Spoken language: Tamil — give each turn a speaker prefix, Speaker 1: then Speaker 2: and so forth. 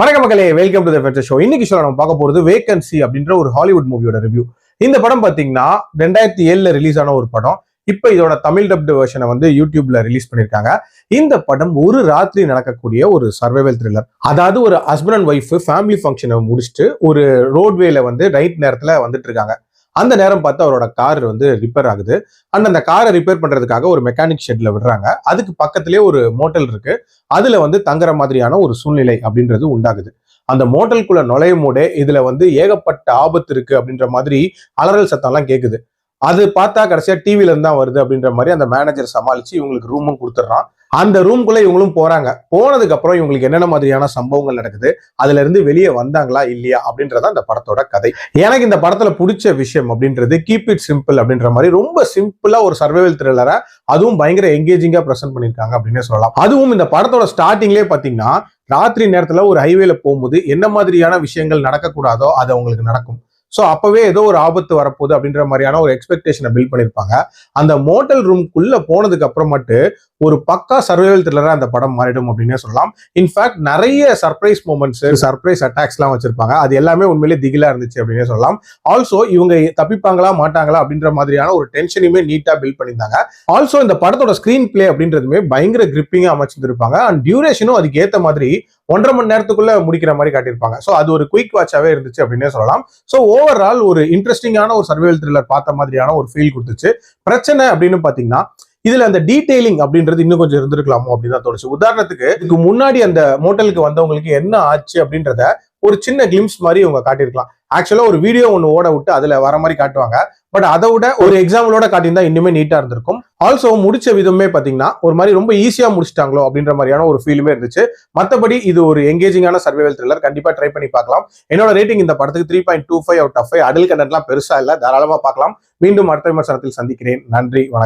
Speaker 1: வணக்கம் மக்களே, வெல்கம் டு தி ஃபெட்டர் ஷோ. இன்னைக்கு ஷோல நம்ம பார்க்க போறது வேகன்சி அப்படின்ற ஒரு ஹாலிவுட் மூவியோட ரிவ்யூ. இந்த படம் பாத்தீங்கன்னா 2007ல ரிலீஸ் ஆன ஒரு படம். இப்ப இதோட தமிழ் டப்டு வெர்ஷனை வந்து யூடியூப்ல ரிலீஸ் பண்ணிருக்காங்க. இந்த படம் ஒரு ராத்திரி நடக்கக்கூடிய ஒரு சர்வைவல் த்ரில்லர். அதாவது ஒரு ஹஸ்பண்ட் அண்ட் ஒய்ஃப் ஃபேமிலி ஃபங்க்ஷனை முடிச்சுட்டு ஒரு ரோட்வேல வந்து நைட் நேரத்துல வந்துட்டு இருக்காங்க. அந்த நேரம் பார்த்து அவரோட கார் வந்து ரிப்பேர் ஆகுது. அந்த காரை ரிப்பேர் பண்றதுக்காக ஒரு மெக்கானிக் ஷெட்ல விடுறாங்க. அதுக்கு பக்கத்திலேயே ஒரு மோட்டல் இருக்கு. அதுல வந்து தங்குற மாதிரியான ஒரு சூழ்நிலை அப்படின்றது உண்டாகுது. அந்த மோட்டலுக்குள்ள நுழையும் போதே இதுல வந்து ஏகப்பட்ட ஆபத்து இருக்கு அப்படின்ற மாதிரி அலறல் சத்தம் எல்லாம் கேக்குது. அது பார்த்தா கடைசியா டிவில இருந்து தான் வருது அப்படின்ற மாதிரி அந்த மேனேஜர் சமாளிச்சு இவங்களுக்கு ரூமும் கொடுத்துட்றான். அந்த ரூம்குள்ள இவங்களும் போறாங்க. போனதுக்கு அப்புறம் இவங்களுக்கு என்னென்ன மாதிரியான சம்பவங்கள் நடக்குது, அதுல இருந்து வெளியே வந்தாங்களா இல்லையா அப்படின்றத அந்த படத்தோட கதை. எனக்கு இந்த படத்துல பிடிச்ச விஷயம் அப்படின்றது கீப் இட் சிம்பிள் அப்படின்ற மாதிரி ரொம்ப சிம்பிளா ஒரு சர்வைவல் த்ரில்லரை அதுவும் பயங்கர எங்கேஜிங்கா பிரசன்ட் பண்ணிருக்காங்க அப்படின்னு சொல்லலாம். அதுவும் இந்த படத்தோட ஸ்டார்டிங்லேயே பாத்தீங்கன்னா ராத்திரி நேரத்துல ஒரு ஹைவேல போகும்போது என்ன மாதிரியான விஷயங்கள் நடக்கக்கூடாதோ அது அவங்களுக்கு நடக்கும். ஸோ அப்பவே ஏதோ ஒரு ஆபத்து வரப்போகுது அப்படின்ற மாதிரியான ஒரு எக்ஸ்பெக்டேஷனை பில்ட் பண்ணியிருப்பாங்க. அந்த மோட்டல் ரூம்குள்ள போனதுக்கு அப்புறமட்டு ஒரு பக்கா சர்வைவல் த்ரில்லரா அந்த படம் மாறிடும் அப்படின்னே சொல்லலாம். இன்ஃபேக்ட் நிறைய சர்ப்ரைஸ் மூமெண்ட்ஸ், சர்ப்ரைஸ் அட்டாக்ஸ் எல்லாம் வச்சிருப்பாங்க. அது எல்லாமே உண்மையிலேயே திகிலா இருந்துச்சு அப்படின்னே சொல்லலாம். ஆல்சோ இவங்க தப்பிப்பாங்களா மாட்டாங்களா அப்படின்ற மாதிரியான ஒரு டென்ஷனையுமே நீட்டா பில்ட் பண்ணியிருந்தாங்க. ஆல்சோ இந்த படத்தோட ஸ்கிரீன் பிளே அப்படின்றதுமே பயங்கர கிரிப்பிங்கா அமைச்சிருந்திருப்பாங்க. அண்ட் டியூரேஷனும் அதுக்கு ஏற்ற மாதிரி 1.5 மணி நேரத்துக்குள்ள முடிக்கிற மாதிரி காட்டியிருப்பாங்க. ஸோ அது ஒரு குயிக் வாட்சாவே இருந்துச்சு அப்படின்னே சொல்லலாம். ஸோ ஓவரால் ஒரு இன்ட்ரெஸ்டிங்கான ஒரு சர்வைவல் த்ரில்லர் பார்த்த மாதிரியான ஒரு ஃபீல் கொடுத்துச்சு. பிரச்சனை அப்படின்னு பாத்தீங்கன்னா இதுல அந்த டீடைலிங் அப்படின்றது இன்னும் கொஞ்சம் இருந்திருக்கலாமோ அப்படின்னு தான் தோணுச்சு. உதாரணத்துக்கு இதுக்கு முன்னாடி அந்த மோட்டலுக்கு வந்தவங்களுக்கு என்ன ஆச்சு அப்படின்றத ஒரு சின்ன கிளிம்ஸ் மாதிரி இவங்க காட்டியிருக்கலாம். ஆக்சுவலா ஒரு வீடியோ ஒன்று ஓட விட்டு அதுல வர மாதிரி காட்டுவாங்க. பட் அதை விட ஒரு எக்ஸாம்பிளோட காட்டியிருந்தா இன்னுமே நீட்டா இருந்திருக்கும். ஆல்சோ முடிச்ச விதமே பாத்தீங்கன்னா ஒரு மாதிரி ரொம்ப ஈஸியா முடிச்சிட்டாங்களோ அப்படின்ற மாதிரியான ஒரு ஃபீலுமே இருந்துச்சு. மற்றபடி இது ஒரு எங்கேஜிங்கான சர்வைவல் த்ரில்லர். கண்டிப்பா ட்ரை பண்ணி பார்க்கலாம். என்னோட ரேட்டிங் இந்த படத்துக்கு 3.25 அவுட் ஆஃப் 5. அடல் கண்டென்ட்லாம் பெருசா இல்ல, தாராளமா பார்க்கலாம். மீண்டும் அடுத்த விமர்சனத்தில் சந்திக்கிறேன். நன்றி, வணக்கம்.